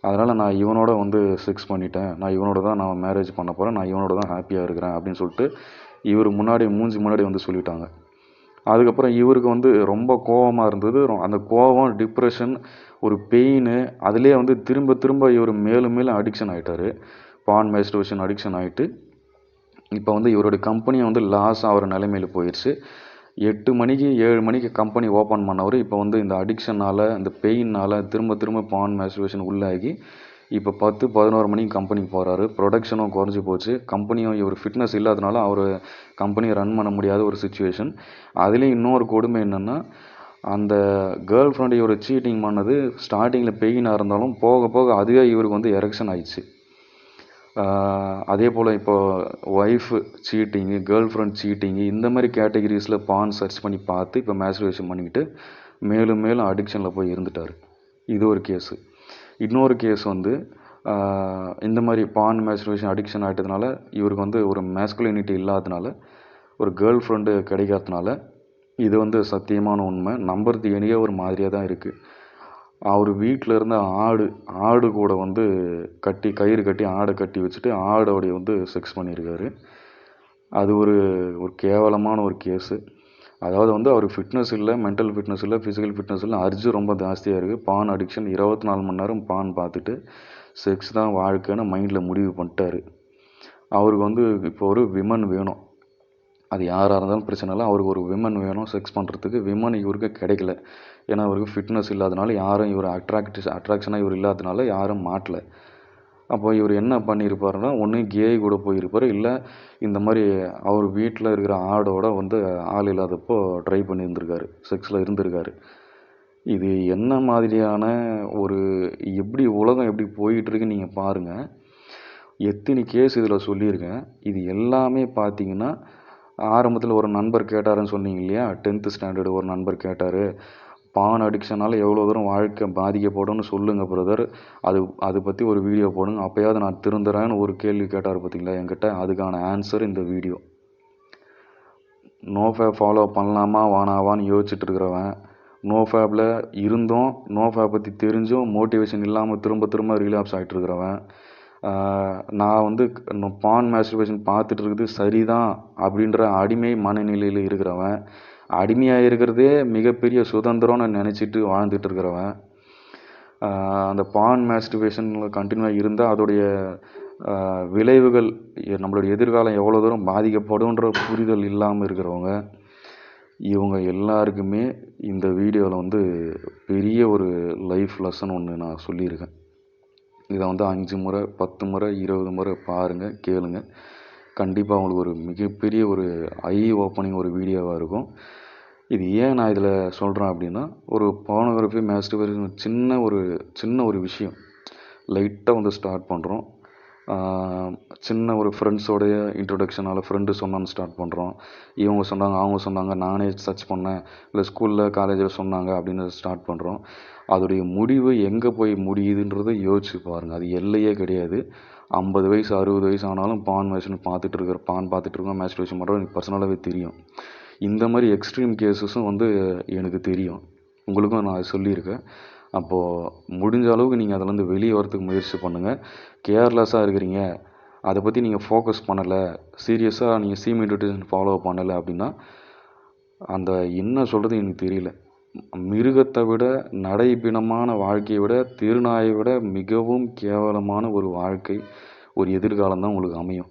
அதனால் நான் இவனோட வந்து செக்ஸ் பண்ணிட்டேன், நான் இவனோட தான் நான் மேரேஜ் பண்ண போகிறேன், நான் இவனோட தான் ஹாப்பியாக இருக்கிறேன் அப்படின்னு சொல்லிட்டு இவர் மூஞ்சி முன்னாடி வந்து சொல்லிட்டாங்க. அதுக்கப்புறம் இவருக்கு வந்து ரொம்ப கோபமாக இருந்தது. அந்த கோபம், டிப்ரெஷன், ஒரு பெயின், அதுலேயே வந்து திரும்ப திரும்ப இவர் மேலும் மேலும் அடிக்ஷன் ஆகிட்டார். மாஸ்டர்பேஷன் அடிக்ஷன் ஆகிட்டு இப்போ வந்து இவருடைய கம்பெனியை வந்து லாஸ் ஆகிற நிலைமையில் போயிடுச்சு. 8 மணிக்கு 7 மணிக்கு கம்பெனி ஓப்பன் பண்ணவர் இப்போ வந்து இந்த அடிக்ஷனால், இந்த பெயினால் திரும்ப திரும்ப மாஸ்டர்பேஷன் உள்ளாகி இப்போ 10-11 மணிக்கு கம்பெனிக்கு போகிறாரு. ப்ரொடக்ஷனும் குறைஞ்சி போச்சு. கம்பெனியும் இவர் ஃபிட்னஸ் இல்லாதனால அவர் கம்பெனியை ரன் பண்ண முடியாத ஒரு சுச்சுவேஷன். அதுலேயும் இன்னொரு கொடுமை என்னென்னா, அந்த கேர்ள் ஃப்ரெண்டு இவர் சீட்டிங் பண்ணது ஸ்டார்டிங்கில் பெயினாக இருந்தாலும் போக போக அதுவே இவருக்கு வந்து எரெக்ஷன் ஆயிடுச்சு. அதே போல் இப்போ wife cheating, girl friend cheating, இந்த மாதிரி கேட்டகிரிஸில் சர்ச் பண்ணி பார்த்து இப்போ மாஸ்டர்பேஷன் பண்ணிக்கிட்டு மேலும் மேலும் அடிக்ஷனில் போய் இருந்துட்டார். இது ஒரு கேஸு. இன்னொரு கேஸ் வந்து இந்த மாதிரி மாஸ்டர்பேஷன் அடிக்ஷன் ஆகிட்டதுனால இவருக்கு வந்து ஒரு மேஸ்குலினிட்டி இல்லாததுனால, ஒரு கேர்ள் ஃப்ரெண்டு கிடைக்காததுனால, இது வந்து சத்தியமான உண்மை, நம்புறதுக்கு எனக்கே ஒரு மாதிரியாக தான் இருக்குது. அவர் வீட்டில் இருந்த ஆடு கூட வந்து கயிறு கட்டி ஆடை கட்டி வச்சுட்டு ஆடோடைய வந்து செக்ஸ் பண்ணியிருக்காரு. அது ஒரு கேவலமான ஒரு கேஸு. அதாவது வந்து அவர் ஃபிட்னஸ் இல்லை, மென்டல் ஃபிட்னஸ் இல்லை, ஃபிசிக்கல் ஃபிட்னஸ் இல்லை, அர்ஜு ரொம்ப ஜாஸ்தியாக இருக்குது. அடிக்ஷன் 24 மணி நேரம் பார்த்துட்டு செக்ஸ் தான் வாழ்க்கைன்னு மைண்டில் முடிவு பண்ணிட்டாரு. அவருக்கு வந்து இப்போ ஒரு விமன் வேணும். அது யாராக இருந்தாலும் பிரச்சனை இல்லை, அவருக்கு ஒரு விமன் வேணும் செக்ஸ் பண்ணுறதுக்கு. விமன் இவருக்கு கிடைக்கல. ஏன்னா அவருக்கு ஃபிட்னஸ் இல்லாதனால யாரும் இவர் அட்ராக்ஷனாக இவர் இல்லாதனால யாரும் மாட்டலை. அப்போ இவர் என்ன பண்ணியிருப்பாருன்னா, ஒன்று கே கூட போயிருப்பார், இல்லை இந்த மாதிரி அவர் வீட்டில் இருக்கிற ஆடோட வந்து ஆள் இல்லாதப்போ ட்ரை பண்ணியிருந்திருக்காரு, செக்ஸில் இருந்திருக்காரு. இது என்ன மாதிரியான ஒரு எப்படி உலகம் எப்படி போயிட்டுருக்குன்னு நீங்கள் பாருங்கள். எத்தனை கேஸ் இதில் சொல்லியிருக்கேன். இது எல்லாமே பார்த்தீங்கன்னா, ஆரம்பத்தில் ஒரு நண்பர் கேட்டாருன்னு சொன்னீங்க இல்லையா, 10th ஸ்டாண்டர்டு ஒரு நண்பர் கேட்டார், அடிக்ஷனால் எவ்வளோ தூரம் வாழ்க்கை பாதிக்கப்படும்னு சொல்லுங்கள் பிரதர், அது பற்றி ஒரு வீடியோ போடுங்க, அப்போயாவது நான் திருந்துறேன்னு ஒரு கேள்வி கேட்டார் பார்த்தீங்களா என்கிட்ட. அதுக்கான ஆன்சர் இந்த வீடியோ. நோஃபேப் ஃபாலோ பண்ணலாமா வானாவான்னு யோசிச்சுட்டு இருக்கிறவன், நோஃபேப்பில் இருந்தும் நோஃபேப் பற்றி தெரிஞ்சும் மோட்டிவேஷன் இல்லாமல் திரும்ப திரும்ப ரிலாப்ஸ் ஆகிட்டு இருக்கிறவன், நான் வந்து மாஸ்டர்பேஷன் பார்த்துட்டு இருக்குது சரிதான் அப்படின்ற அடிமை மனநிலையில் இருக்கிறவன், அடிமையாக இருக்கிறதே மிகப்பெரிய சுதந்திரம்னு நினச்சிட்டு வாழ்ந்துட்டு இருக்கிறவன், அந்த மாஸ்டர்பேஷனில் கண்டினியூவாக இருந்தால் அதோடைய விளைவுகள் நம்மளுடைய எதிர்காலம் எவ்வளோ தூரம் பாதிக்கப்படும்ன்ற புரிதல் இல்லாமல் இருக்கிறவங்க, இவங்க எல்லாருக்குமே இந்த வீடியோவில் வந்து பெரிய ஒரு லைஃப் லெசன் ஒன்று நான் சொல்லியிருக்கேன். இதை வந்து 5 முறை 10 முறை 20 முறை பாருங்கள், கேளுங்க. கண்டிப்பாக உங்களுக்கு ஒரு மிகப்பெரிய ஒரு ஐ ஓப்பனிங் ஒரு வீடியோவாக இருக்கும். இது ஏன் நான் இதில் சொல்கிறேன் அப்படின்னா, ஒரு போனோகிராஃபி மாஸ்டர்பேஷன் சின்ன ஒரு விஷயம் லைட்டாக வந்து ஸ்டார்ட் பண்ணுறோம். சின்ன ஒரு ஃப்ரெண்ட்ஸோடைய இன்ட்ரொடக்ஷனால் ஃப்ரெண்டு சொன்னான்னு ஸ்டார்ட் பண்ணுறோம். இவங்க சொன்னாங்க, அவங்க சொன்னாங்க, நானே சர்ச் பண்ணேன், இல்லை ஸ்கூலில் காலேஜில் சொன்னாங்க அப்படின்னு ஸ்டார்ட் பண்ணுறோம். அதோடைய முடிவு எங்கே போய் முடியுதுன்றதை யோசிச்சு பாருங்கள். அது எல்லையே கிடையாது. 50 வயசு 60 வயசு ஆனாலும் பார்த்துட்டு இருக்கோம், மாஸ்டர்பேஷன் பண்ணுறோம், எனக்கு பர்சனலாகவே தெரியும். இந்த மாதிரி எக்ஸ்ட்ரீம் கேஸஸும் வந்து எனக்கு தெரியும், உங்களுக்கும் நான் சொல்லியிருக்கேன். அப்போது முடிஞ்ச அளவுக்கு நீங்கள் அதிலேருந்து வெளியே வரத்துக்கு முயற்சி பண்ணுங்கள். கேர்லெஸ்ஸாக இருக்கிறீங்க, அதை பற்றி நீங்கள் ஃபோக்கஸ் பண்ணலை, சீரியஸாக நீங்கள் மெடிடேஷன் ஃபாலோ பண்ணலை அப்படின்னா, அந்த என்ன சொல்கிறது எனக்கு தெரியல. மிருகத்தை விட, நடைப்பிணமான வாழ்க்கையை விட, திருநாயை விட மிகவும் கேவலமான ஒரு வாழ்க்கை, ஒரு எதிர்காலம் தான் உங்களுக்கு அமையும்.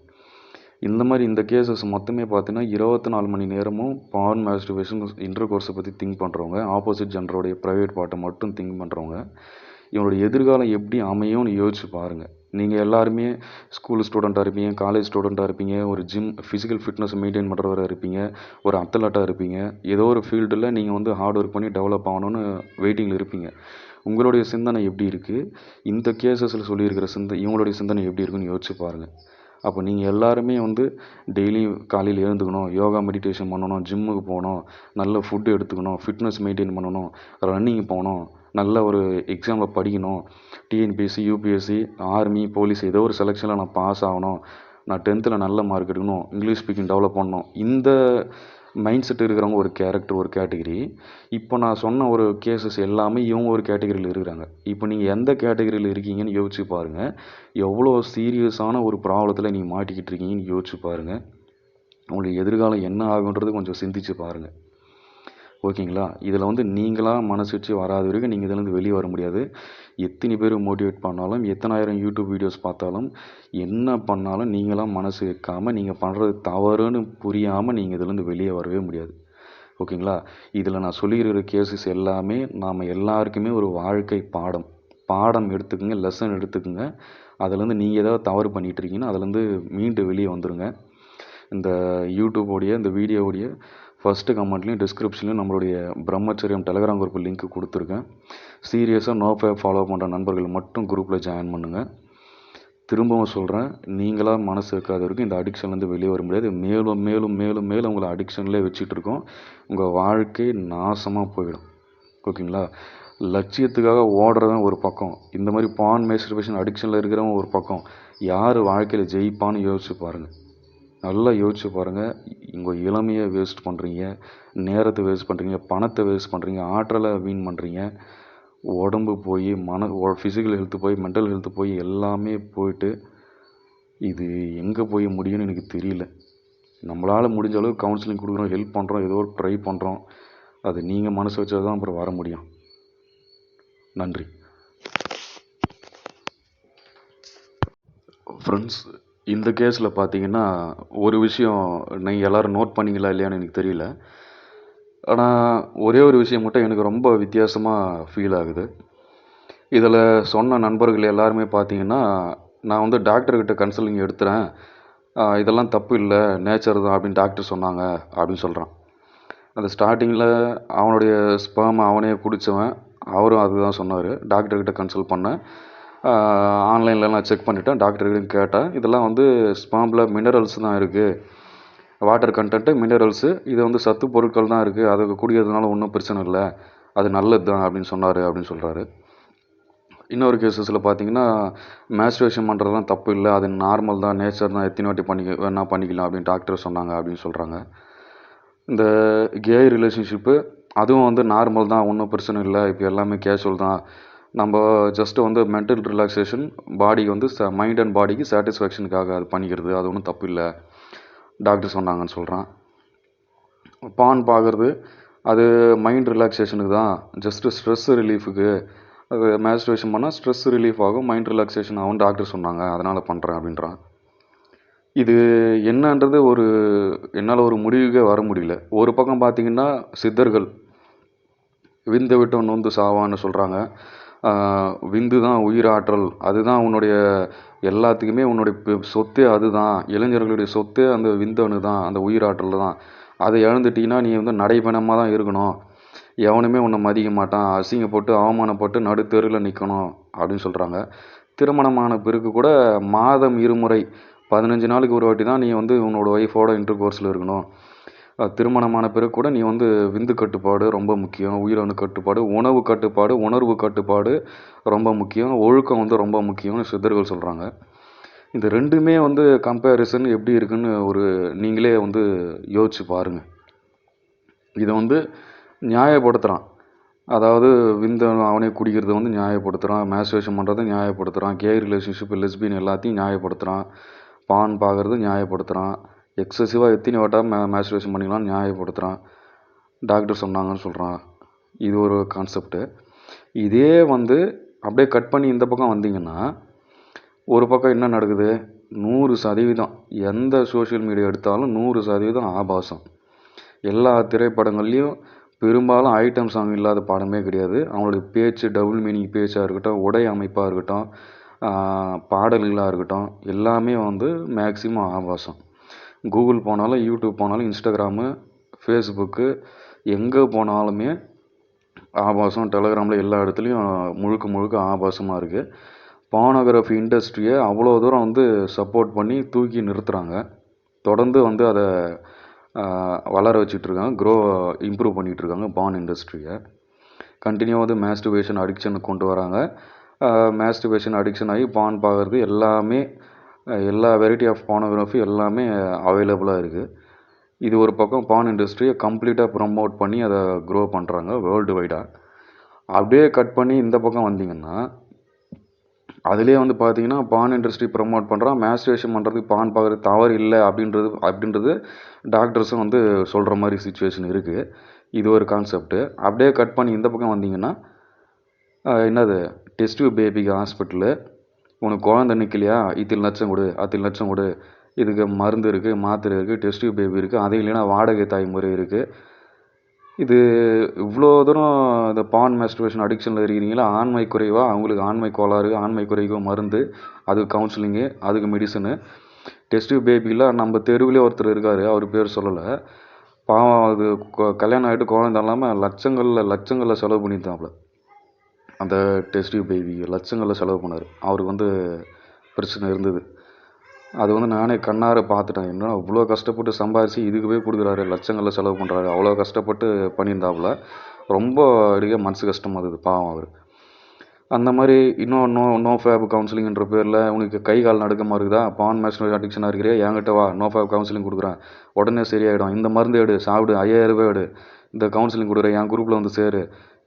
இந்த மாதிரி இந்த கேசஸ் மொத்தமே பார்த்தீங்கன்னா 24 மணி நேரமும் பான் மாஸ்டர்பேஷன் இன்டர் கோர்ஸை பற்றி திங்க் பண்ணுறவங்க, ஆப்போசிட் ஜெண்டருடைய ப்ரைவேட் பார்ட்டை மட்டும் திங்க் பண்ணுறவங்க, இவனுடைய எதிர்காலம் எப்படி அமையும்னு யோசிச்சு பாருங்கள். நீங்கள் எல்லாருமே ஸ்கூல் ஸ்டூடெண்ட்டாக இருப்பீங்க, காலேஜ் ஸ்டூடெண்ட்டாக இருப்பீங்க, ஒரு ஜிம் ஃபிசிக்கல் ஃபிட்னஸ் மெயின்டைன் பண்ணுறவராக இருப்பீங்க, ஒரு அத்லட்டாக இருப்பீங்க. ஏதோ ஒரு ஃபீல்டில் நீங்கள் வந்து ஹார்ட் ஒர்க் பண்ணி டெவலப் ஆகணும்னு வெயிட்டிங்கில் இருப்பீங்க. உங்களுடைய சிந்தனை எப்படி இருக்குது, இந்த கேசஸில் சொல்லியிருக்கிற இவங்களுடைய சிந்தனை எப்படி இருக்குன்னு யோசிச்சு பாருங்கள். அப்போ நீங்கள் எல்லாருமே வந்து டெய்லியும் காலையில் எழுந்துக்கணும், யோகா மெடிடேஷன் பண்ணணும், ஜிம்முக்கு போகணும், நல்ல ஃபுட்டு எடுத்துக்கணும், ஃபிட்னஸ் மெயின்டைன் பண்ணணும், ரன்னிங் போகணும், நல்ல ஒரு எக்ஸாமில் படிக்கணும், டிஎன்பிஎஸ்சி, யூபிஎஸ்சி, ஆர்மி, போலீஸ் ஏதோ ஒரு செலெக்ஷனில் நான் பாஸ் ஆகணும், நான் 10th நல்ல மார்க் எடுக்கணும், இங்கிலீஷ் ஸ்பீக்கிங் டெவலப் பண்ணணும். இந்த மைண்ட் செட் இருக்கிறவங்க ஒரு கேரக்டர், ஒரு கேட்டகிரி. இப்போ நான் சொன்ன ஒரு கேசஸ் எல்லாமே இவங்க ஒரு கேட்டகிரியில் இருக்கிறாங்க. இப்போ நீங்கள் எந்த கேட்டகிரியில் இருக்கீங்கன்னு யோசிச்சு பாருங்கள். எவ்வளோ சீரியஸான ஒரு ப்ராப்ளத்தில் நீங்கள் மாட்டிக்கிட்டு இருக்கீங்கன்னு யோசிச்சு பாருங்கள். உங்களுடைய எதிர்காலம் என்ன ஆகுன்றது கொஞ்சம் சிந்திச்சு பாருங்கள். ஓகேங்களா? இதில் வந்து நீங்களாக மனசு வச்சு வராத வரைக்கும் நீங்கள் இதிலேருந்து வெளியே வர முடியாது. எத்தனை பேர் மோட்டிவேட் பண்ணாலும், எத்தனாயிரம் யூடியூப் வீடியோஸ் பார்த்தாலும், என்ன பண்ணாலும் நீங்களாக மனசு வைக்காமல், நீங்கள் பண்ணுறது தவறுன்னு புரியாமல் நீங்கள் இதிலேருந்து வெளியே வரவே முடியாது. ஓகேங்களா? இதில் நான் சொல்லியிருக்கிற கேசஸ் எல்லாமே நாம் எல்லாருக்குமே ஒரு வாழ்க்கை பாடம் எடுத்துக்கோங்க, லெசன் எடுத்துக்கோங்க. அதுலேருந்து நீங்கள் ஏதாவது தவறு பண்ணிகிட்டு இருக்கீங்கன்னா அதுலேருந்து மீண்டு வெளியே வந்துடுங்க. இந்த யூடியூபோடைய இந்த வீடியோவுடைய ஃபஸ்ட்டு கமெண்ட்லேயும் டிஸ்கிரிப்ஷன்லையும் நம்மளுடைய பிரம்மச்சரியம் டெலகிராம் குரூப் லிங்க் கொடுத்துருக்கேன். சீரியஸாக நோஃபேப் ஃபாலோ பண்ணுற நண்பர்கள் மட்டும் குரூப்பில் ஜாயின் பண்ணுங்கள். திரும்பவும் சொல்கிறேன், நீங்களாக மனசு வைக்காத வரைக்கும் இந்த அடிக்ஷன்லேருந்து வெளியே வர முடியாது. மேலும் மேலும் மேலும் மேலும் உங்களை அடிக்ஷன்லேயே வச்சுட்டு இருக்கோம். உங்கள் வாழ்க்கை நாசமாக போயிடும். ஓகேங்களா? லட்சியத்துக்காக ஓடுறவன் ஒரு பக்கம், இந்த மாதிரி பான் மேஸ்டர்பேஷன் அடிக்ஷனில் இருக்கிறவங்க ஒரு பக்கம். யார் வாழ்க்கையில் ஜெயிப்பான்னு யோசிச்சு பாருங்கள். நல்லா யோசிச்சு பாருங்கள். உங்கள் இளமையை வேஸ்ட் பண்ணுறீங்க, நேரத்தை வேஸ்ட் பண்ணுறீங்க, பணத்தை வேஸ்ட் பண்ணுறீங்க, ஆற்றலை வீண் பண்ணுறீங்க. உடம்பு போய் ஃபிசிக்கல் ஹெல்த்து போய் மென்டல் ஹெல்த்து போய் எல்லாமே போயிட்டு இது எங்கே போய் முடியும்னு எனக்கு தெரியல. நம்மளால் முடிஞ்ச அளவுக்கு கவுன்சிலிங் கொடுக்குறோம், ஹெல்ப் பண்ணுறோம், ஏதோ ஒரு ட்ரை பண்ணுறோம். அது நீங்கள் மனசு வச்சா தான் அப்புறம் வர முடியும். நன்றி ஃப்ரெண்ட்ஸ். இந்த கேஸில் பார்த்தீங்கன்னா ஒரு விஷயம் நீங்கள் எல்லோரும் நோட் பண்ணிங்களா இல்லையான்னு எனக்கு தெரியல. ஆனால் ஒரே ஒரு விஷயம் மட்டும் எனக்கு ரொம்ப வித்தியாசமாக ஃபீல் ஆகுது. இதில் சொன்ன நண்பர்கள் எல்லாருமே பார்த்தீங்கன்னா, நான் வந்து டாக்டர்கிட்ட கன்சல்டிங் எடுத்துகிறேன், இதெல்லாம் தப்பு இல்லை, நேச்சர் தான் அப்படின்னு டாக்டர் சொன்னாங்க அப்படின்னு சொல்கிறான். அந்த ஸ்டார்டிங்கில் அவனுடைய ஸ்பெர்மை அவனே குடித்தவன், அவரும் அதுதான் சொன்னார். டாக்டர்கிட்ட கன்சல்ட் பண்ணேன், ஆன்லைன்லலாம் செக் பண்ணிவிட்டேன், டாக்டர்கிட்டையும் கேட்டேன். இதெல்லாம் வந்து ஸ்பெர்மில் மினரல்ஸ் தான் இருக்குது, வாட்டர் கண்டென்ட்டு, மினரல்ஸு, இது வந்து சத்து பொருட்கள் தான் இருக்குது, அதுக்கு குடிக்கிறதுனால ஒன்றும் பிரச்சனை இல்லை, அது நல்லது தான் அப்படின்னு சொன்னார் அப்படின்னு சொல்கிறாரு. இன்னொரு கேசஸில் பார்த்தீங்கன்னா, மாஸ்டர்பேஷன் பண்ணுறதுலாம் தப்பு இல்லை, அது நார்மல் தான், நேச்சர் தான், எத்தனை வாட்டி வேணால் பண்ணிக்கலாம் அப்படின்னு டாக்டர் சொன்னாங்க அப்படின்னு சொல்கிறாங்க. இந்த கே ரிலேஷன்ஷிப்பு அதுவும் வந்து நார்மல் தான், ஒன்றும் பிரச்சனை இல்லை, இப்போ எல்லாமே கேஷுவல் தான், நம்ம ஜஸ்ட்டு வந்து மென்டல் ரிலாக்ஸேஷன், பாடிக்கு வந்து மைண்ட் அண்ட் பாடிக்கு சாட்டிஸ்ஃபேக்ஷனுக்காக அது பண்ணிக்கிறது, அது ஒன்றும் தப்பு இல்லை டாக்டர் சொன்னாங்கன்னு சொல்கிறான். பான் பார்க்குறது அது மைண்ட் ரிலாக்ஸேஷனுக்கு தான், ஜஸ்ட்டு ஸ்ட்ரெஸ் ரிலீஃபுக்கு, அது மாஸ்டர்பேஷன் பண்ணால் ஸ்ட்ரெஸ் ரிலீஃப் ஆகும், மைண்ட் ரிலாக்ஸேஷன் ஆகும், டாக்டர் சொன்னாங்க அதனால் பண்ணுறேன் அப்படின்றான். இது என்னன்றது என்னால் ஒரு முடிவுக்கே வர முடியல. ஒரு பக்கம் பார்த்திங்கன்னா சித்தர்கள் விந்து விட்டு நொந்து சாவான்னு சொல்கிறாங்க. விந்து தான் உயிராற்றல், அதுதான் உன்னுடைய எல்லாத்துக்குமே உன்னுடைய சொத்தே, அதுதான் இளைஞர்களுடைய சொத்தே அந்த விந்தணு தான், அந்த உயிராற்றல் தான். அதை இழந்துட்டிங்கன்னா நீ வந்து நடைபயணமாக தான் இருக்கணும், எவனுமே உன்னை மதிக்க மாட்டான், அசிங்கப்பட்டு அவமானப்பட்டு நடுத்தெருவில் நிற்கணும் அப்படின்னு சொல்கிறாங்க. திருமணமான பிறகு கூட மாதம் 2 முறை 15 நாளுக்கு ஒரு வாட்டி தான் நீ வந்து உன்னோட ஒய்ஃபோட இன்டர் கோர்ஸில் இருக்கணும். திருமணமான பிறகு கூட நீ வந்து விந்து கட்டுப்பாடு ரொம்ப முக்கியம், உயிரணு கட்டுப்பாடு, உணவு கட்டுப்பாடு, உணர்வு கட்டுப்பாடு ரொம்ப முக்கியம், ஒழுக்கம் வந்து ரொம்ப முக்கியம்னு சித்தர்கள் சொல்கிறாங்க. இந்த ரெண்டுமே வந்து கம்பேரிசன் எப்படி இருக்குன்னு நீங்களே வந்து யோசிச்சு பாருங்கள். இதை வந்து நியாயப்படுத்துகிறான். அதாவது விந்து அவனே குடிக்கிறது வந்து நியாயப்படுத்துகிறான், மாஸ்டர்பேஷன் பண்ணுறதை நியாயப்படுத்துகிறான், கே ரிலேஷன்ஷிப், லெஸ்பியன் எல்லாத்தையும் நியாயப்படுத்துகிறான், பான் பார்க்குறது நியாயப்படுத்துகிறான், எக்ஸசிவாக எத்தனை வாட்டாக மாஸ்டர்பேஷன் பண்ணிக்கலாம்னு நியாயப்படுத்துகிறான், டாக்டர் சொன்னாங்கன்னு சொல்கிறான். இது ஒரு கான்செப்டு. இதே வந்து அப்படியே கட் பண்ணி இந்த பக்கம் வந்தீங்கன்னா, ஒரு பக்கம் என்ன நடக்குது, 100% எந்த சோஷியல் மீடியா எடுத்தாலும் 100% ஆபாசம். எல்லா திரைப்படங்கள்லேயும் பெரும்பாலும் ஐட்டம் சாங் இல்லாத படமே கிடையாது. அவங்களுடைய பேச்சு, டபுள் மீனிங் பேச்சாக இருக்கட்டும், உடை அமைப்பாக இருக்கட்டும், பாடல்களாக இருக்கட்டும், எல்லாமே வந்து மேக்ஸிமம் ஆபாசம். கூகுள் போனாலும், யூடியூப் போனாலும், இன்ஸ்டாகிராமு, ஃபேஸ்புக்கு, எங்கே போனாலுமே ஆபாசம். டெலகிராமில் எல்லா இடத்துலையும் முழுக்க முழுக்க ஆபாசமாக இருக்குது. பானோகிராஃபி இண்டஸ்ட்ரியை அவ்வளோ தூரம் வந்து சப்போர்ட் பண்ணி தூக்கி நிறுத்துகிறாங்க. தொடர்ந்து வந்து அதை வளர வச்சிட்ருக்காங்க, இம்ப்ரூவ் பண்ணிகிட்ருக்காங்க பான் இண்டஸ்ட்ரியை. கண்டினியூவாக வந்து மேஸ்டிவேஷன் அடிக்ஷனுக்கு கொண்டு வராங்க. மேஸ்டிவேஷன் அடிக்ஷன் ஆகி பான் பார்க்குறது எல்லாமே, எல்லா வெரைட்டி ஆஃப் பானோகிராஃபி எல்லாமே அவைலபிளாக இருக்குது. இது ஒரு பக்கம் பான் இண்டஸ்ட்ரியை கம்ப்ளீட்டாக ப்ரமோட் பண்ணி அதை க்ரோ பண்ணுறாங்க வேர்ல்டு வைடாக. அப்படியே கட் பண்ணி இந்த பக்கம் வந்தீங்கன்னா, அதிலே வந்து பார்த்தீங்கன்னா பான் இண்டஸ்ட்ரி ப்ரமோட் பண்ணுறான். மேஸ்டிவேஷன் பண்ணுறதுக்கு பான் பார்க்குறது தவறு இல்லை அப்படின்றது டாக்டர்ஸும் வந்து சொல்கிற மாதிரி சுச்சுவேஷன் இருக்குது. இது ஒரு கான்செப்ட்டு. அப்படியே கட் பண்ணி இந்த பக்கம் வந்தீங்கன்னா, என்னது டெஸ்ட் டியூப் பேபிக்கு ஹாஸ்பிட்டலு, உனக்கு குழந்தை நிற்கலையா, இத்தனை லட்சம் கொடு, அத்தனை லட்சம் கொடு, இதுக்கு மருந்து இருக்குது, மாத்திரை இருக்குது, டெஸ்ட் டியூப் பேபி இருக்குது, அது இல்லைன்னா வாடகை தாய்முறை இருக்குது. இது இவ்வளோ தூரம் இந்த பான் மேஸ்டிவேஷன் அடிக்ஷனில் இருக்கிறீங்களா, ஆண்மை குறைவா, அவங்களுக்கு ஆண்மை கோளாறு, ஆண்மை குறைவு மருந்து, அதுக்கு கவுன்சிலிங்கு, அதுக்கு மெடிசனு. டெஸ்ட் டியூப் பேபியில் நம்ம தெருவிலே ஒருத்தர் இருக்கார், அவர் பேர் சொல்லலை, பாவம். அது கல்யாணம் ஆகிட்டு குழந்தை இல்லாமல் லட்சங்களில் செலவு பண்ணியிருந்தாப்புல. அந்த டெஸ்ட் டியூப் பேபி லட்சங்களில் செலவு பண்ணார். அவருக்கு வந்து பிரச்சனை இருந்தது. அது வந்து நானே கண்ணார பார்த்துட்டேன். என்ன அவ்வளோ கஷ்டப்பட்டு சம்பாதிச்சு இதுக்குவே கொடுக்குறாரு, லட்சங்களில் செலவு பண்ணுறாரு, அவ்வளோ கஷ்டப்பட்டு பண்ணியிருந்தாப்புல. ரொம்ப அடிக்க மனசு கஷ்டமாக இருந்தது பாவம் அவர். அந்த மாதிரி இன்னும் நோ ஃபேப் கவுன்சிலிங்கிற பேரில் உனக்கு கை கால் நடுக்கமாக இருக்குதா, பான் மேஸ்டிவேஷன் அடிக்ஷனாக இருக்கிறியா, என்கிட்ட வா, நோ ஃபேப் கவுன்சிலிங் கொடுக்குறேன், உடனே சரியாயிடும், இந்த மருந்து எடு, சாப்பிடு, 5000 ரூபாய் எடு, இந்த கவுன்சிலிங் கொடுக்குறேன், என் குரூப்பில் வந்து சேரு,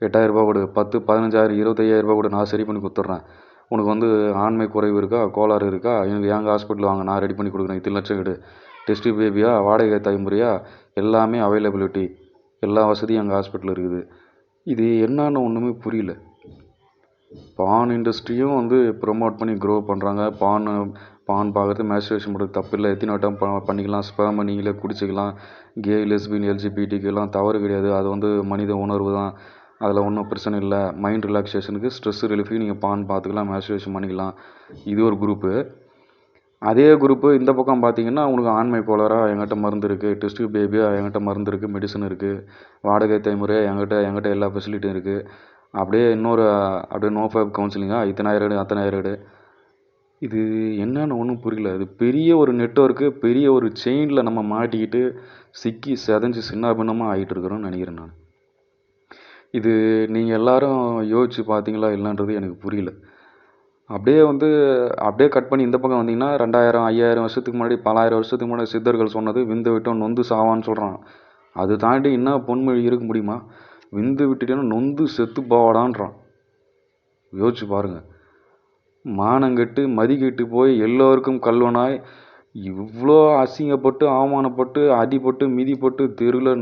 8000 ரூபா கொடு, 10, 15,000, 25,000 ரூபா கொடு, நான் சரி பண்ணி கொடுத்துட்றேன். உனக்கு வந்து ஆண்மை குறைவு இருக்கா, கோளாறு இருக்கா, எனக்கு எங்கள் ஹாஸ்பிட்டல் வாங்க, நான் ரெடி பண்ணி கொடுக்குறேன், இத்தனை லட்சம் எடு, டெஸ்ட் பேபியா, வாடகை தாய்முறையா, எல்லாமே அவைலபிலிட்டி, எல்லா வசதியும் எங்கள் ஹாஸ்பிட்டலில் இருக்குது. இது என்னன்னு ஒன்றுமே புரியல. பான் இண்டஸ்ட்ரியும் வந்து ப்ரொமோட் பண்ணி க்ரோ பண்ணுறாங்க. பான் பார்க்குறது, மேஸ்டிவேஷன் பண்ணுறது தப்பு இல்லை, எத்தனை வட்டம் பண்ணிக்கலாம், ஸ்பேம் நீங்களே குடிச்சிக்கலாம், கே, லெஸ்பியன், எல்ஜிபிடிக்கெல்லாம் தவறு கிடையாது, அது வந்து மனித உணர்வு தான், அதில் ஒன்றும் பிரச்சனை இல்லை. மைண்ட் ரிலாக்ஸேஷனுக்கு, ஸ்ட்ரெஸ் ரிலீஃபுக்கு நீங்கள் பான் பார்த்துக்கலாம், மேஸ்டிவேஷன் பண்ணிக்கலாம். இது ஒரு குரூப்பு. அதே குரூப்பு இந்த பக்கம் பார்த்தீங்கன்னா, உனக்கு ஆண்மை கோளாறா, என்கிட்ட மருந்து இருக்குது, டெஸ்ட் பேபியா, என்கிட்ட மருந்து இருக்குது, மெடிசன் இருக்குது, வாடகை தைமுறை என்கிட்ட எல்லா ஃபெசிலிட்டியும் இருக்குது. அப்படியே நோ ஃபேப் கவுன்சிலிங்கா, இத்தனாயிரம் எடு, அத்தனாயிரம் எடு. இது என்னன்னு ஒன்றும் புரியல. இது பெரிய ஒரு நெட்வொர்க்கு, பெரிய ஒரு செயினில் நம்ம மாட்டிக்கிட்டு சிக்கி செதஞ்சு சின்னாபின்னமாக ஆகிட்டு இருக்கிறோம்னு நினைக்கிறேன் நான். இது நீங்கள் எல்லாரும் யோசிச்சு பார்த்தீங்களா இல்லைன்றது எனக்கு புரியல. அப்படியே கட் பண்ணி இந்த பக்கம் வந்தீங்கன்னா, 2000, 5000 வருஷத்துக்கு முன்னாடி, பலாயிரம் வருஷத்துக்கு முன்னாடி சித்தர்கள் சொன்னது, விந்து விட்டோம் நொந்து சாவான்னு சொல்கிறான். அது தாண்டி என்ன பொன்மொழி இருக்க முடியுமா? விந்து விட்டுட்டேன்னா நொந்து செத்து போவாடான்றான். யோசிச்சு பாருங்க. மானங்கெட்டு மதிக்கெட்டு போய் எல்லோருக்கும் கல்வனாய் இவ்வளோ அசிங்கப்பட்டு, அவமானப்பட்டு, அடிபட்டு, மிதிப்பட்டு,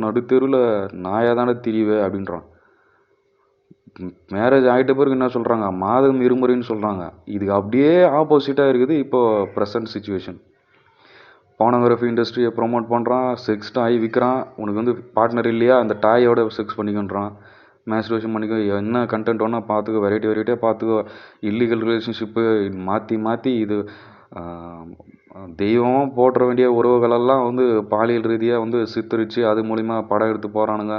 நடுத்தெருவில் நாயாக தானே திரிவே அப்படின்றான். மேரேஜ் ஆகிட்ட பிறகு என்ன சொல்கிறாங்க, மாதம் இருமுறைன்னு சொல்கிறாங்க. இதுக்கு அப்படியே ஆப்போசிட்டாக இருக்குது இப்போ ப்ரெசன்ட் சுச்சுவேஷன். பானோகிராஃபி இண்டஸ்ட்ரியை ப்ரொமோட் பண்ணுறான், செக்ஸ் டாய் விற்கிறான், உனக்கு வந்து பார்ட்னர் இல்லையா, அந்த டாயோட செக்ஸ் பண்ணிக்கன்றான், மேஸ்டிவேஷன் பண்ணிக்கோ, என்ன கண்டென்ட் வேணால் பார்த்துக்கோ, வெரைட்டியாக பார்த்துக்கோ, இல்லீகல் ரிலேஷன்ஷிப்பு மாற்றி இது தெய்வமாக போட்டுற வேண்டிய உறவுகளெல்லாம் வந்து பாலியல் ரீதியாக வந்து சித்தரித்து அது மூலிமா படம் எடுத்து போகிறானுங்க.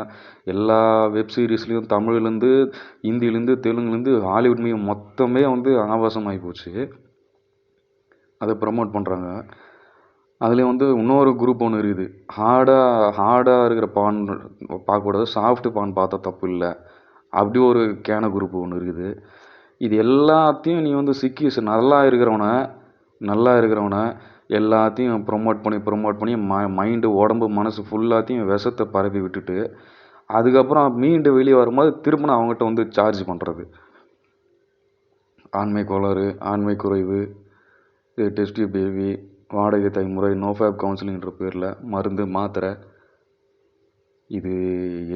எல்லா வெப் சீரிஸ்லேயும் தமிழ்லேருந்து, ஹிந்திலேருந்து, தெலுங்குலேருந்து, ஹாலிவுட் மொத்தமே வந்து ஆபாசமாகி போச்சு. அதை ப்ரமோட் பண்ணுறாங்க. அதுலேயும் வந்து இன்னொரு குரூப் ஒன்று இருக்குது. ஹார்டாக இருக்கிற பான் பார்க்கக்கூடாது, சாஃப்ட் பான் பார்த்தா தப்பு இல்லை, அப்படி ஒரு குரூப் ஒன்று இருக்குது. இது எல்லாத்தையும் நீ வந்து சிக்கி நல்லா இருக்கிறவனை எல்லாத்தையும் ப்ரொமோட் பண்ணி மைண்டு, உடம்பு, மனசு ஃபுல்லாத்தையும் விஷத்தை பரப்பி விட்டுட்டு, அதுக்கப்புறம் மீண்டு வெளியே வரும்போது திரும்ப அவங்ககிட்ட வந்து சார்ஜ் பண்ணுறது. ஆண்மை கோளாறு, ஆண்மை குறைவு, டெஸ்ட் பேபி, வாடகை தாய்முறை, நோ ஃபேப் கவுன்சிலிங்கிற பேரில் மருந்து, மாத்திரை. இது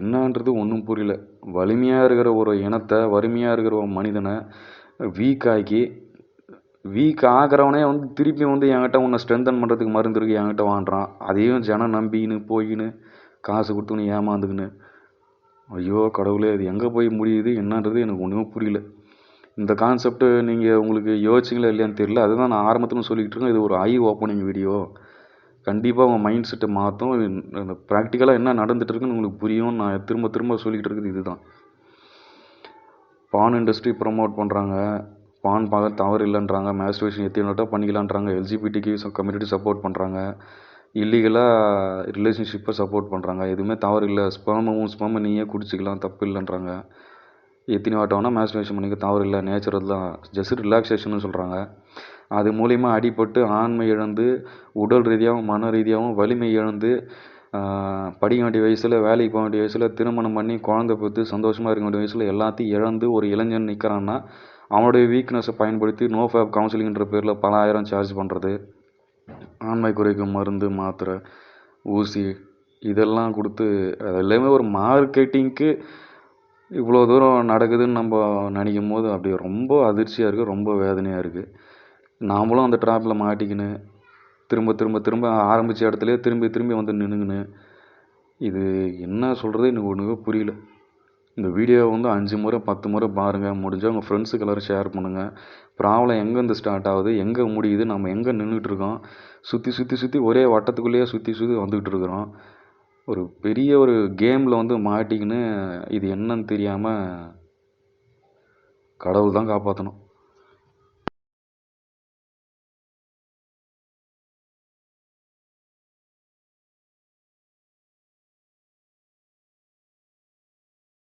என்னன்றது ஒன்றும் புரியல. வலிமையாக இருக்கிற ஒரு இனத்தை, வறுமையாக இருக்கிற ஒரு மனிதனை வீக்காக்கி வீக் ஆகிறவனே வந்து திருப்பி வந்து என்கிட்ட உன்னை ஸ்ட்ரென்தன் பண்ணுறதுக்கு மருந்து இருக்கு என்கிட்ட வாங்குறான். அதையும் ஜனம் நம்பின்னு போயின்னு காசு கொடுத்துன்னு ஏமாந்துக்குன்னு. ஐயோ கடவுளே, அது எங்கே போய் முடியுது என்னன்றது எனக்கு ஒன்றுமே புரியல. இந்த கான்செப்ட் நீங்கள் உங்களுக்கு யோசிச்சிங்களா இல்லையான்னு தெரியல. அதுதான் நான் ஆரம்பத்தில் சொல்லிக்கிட்டு இருக்கேன். இது ஒரு ஐ ஓப்பனிங் வீடியோ. கண்டிப்பாக உங்கள் மைண்ட் செட்டை மாற்றும். ப்ராக்டிக்கலாக என்ன நடந்துட்டு இருக்குன்னு உங்களுக்கு புரியும். நான் திரும்ப திரும்ப சொல்லிக்கிட்டு இருக்குது இதுதான். பான் இண்டஸ்ட்ரி ப்ரமோட் பண்ணுறாங்க. பான் பார்க்க தவறு இல்லைன்றாங்க. மாஸ்டர்பேஷன் எத்தனை பண்ணிக்கலான்றாங்க. எல்ஜிபிடிக்கு கம்யூனிட்டி சப்போர்ட் பண்ணுறாங்க. இல்லீகலாக ரிலேஷன்ஷிப்பை சப்போர்ட் பண்ணுறாங்க. எதுவுமே தவறு இல்லை. ஸ்பெர்மை நீயே குடிச்சிக்கலாம், தப்பு இல்லைன்றாங்க. எத்தனை வாட்டம்னா மாஸ்டர்பேஷன் பண்ணிக்க தவறு இல்லை, நேச்சுரல் தான், ஜஸ்ட் ரிலாக்ஸேஷன் சொல்கிறாங்க. அது மூலிமா அடிபட்டு ஆண்மை இழந்து உடல் ரீதியாகவும் மன ரீதியாகவும் வலிமை இழந்து படிக்க வேண்டிய வயசில், வேலைக்கு போக வேண்டிய வயசில், திருமணம் பண்ணி குழந்தை பெற்று சந்தோஷமாக இருக்க வேண்டிய வயசில் எல்லாத்தையும் இழந்து ஒரு இளைஞன் நிற்கிறான்னா அவனுடைய வீக்னஸை பயன்படுத்தி நோ ஃபேப் கவுன்சிலிங்கிற பேரில் பல ஆயிரம் சார்ஜ் பண்ணுறது, ஆண்மை குறைக்கும் மருந்து, மாத்திரை, ஊசி இதெல்லாம் கொடுத்து அது எல்லாமே ஒரு மார்க்கெட்டிங்க்கு இவ்வளோ தூரம் நடக்குதுன்னு நம்ம நினைக்கும் போது அப்படி ரொம்ப அதிர்ச்சியாக இருக்குது, ரொம்ப வேதனையாக இருக்குது. நாமளும் அந்த ட்ராப்பில் மாட்டிக்கின்னு திரும்ப திரும்ப திரும்ப ஆரம்பித்த இடத்துலையே திரும்பி திரும்பி வந்து நின்றுங்கன்னு இது என்ன சொல்கிறது எனக்கு ஒன்றுமே புரியல. இந்த வீடியோவை வந்து 5 முறை 10 முறை பாருங்கள். முடிஞ்சால் உங்கள் ஃப்ரெண்ட்ஸுக்கு எல்லோரும் ஷேர் பண்ணுங்கள். ப்ராப்ளம் எங்கேருந்து ஸ்டார்ட் ஆகுது, எங்கே முடியுது, நம்ம எங்கே நின்றுட்டுருக்கோம், சுற்றி சுற்றி சுற்றி ஒரே வட்டத்துக்குள்ளேயே சுற்றி சுற்றி வந்துக்கிட்டு இருக்கிறோம். ஒரு பெரிய ஒரு கேமில் வந்து மாட்டிக்கின்னு இது என்னன்னு தெரியாமல் கடவுள் தான் காப்பாற்றணும்.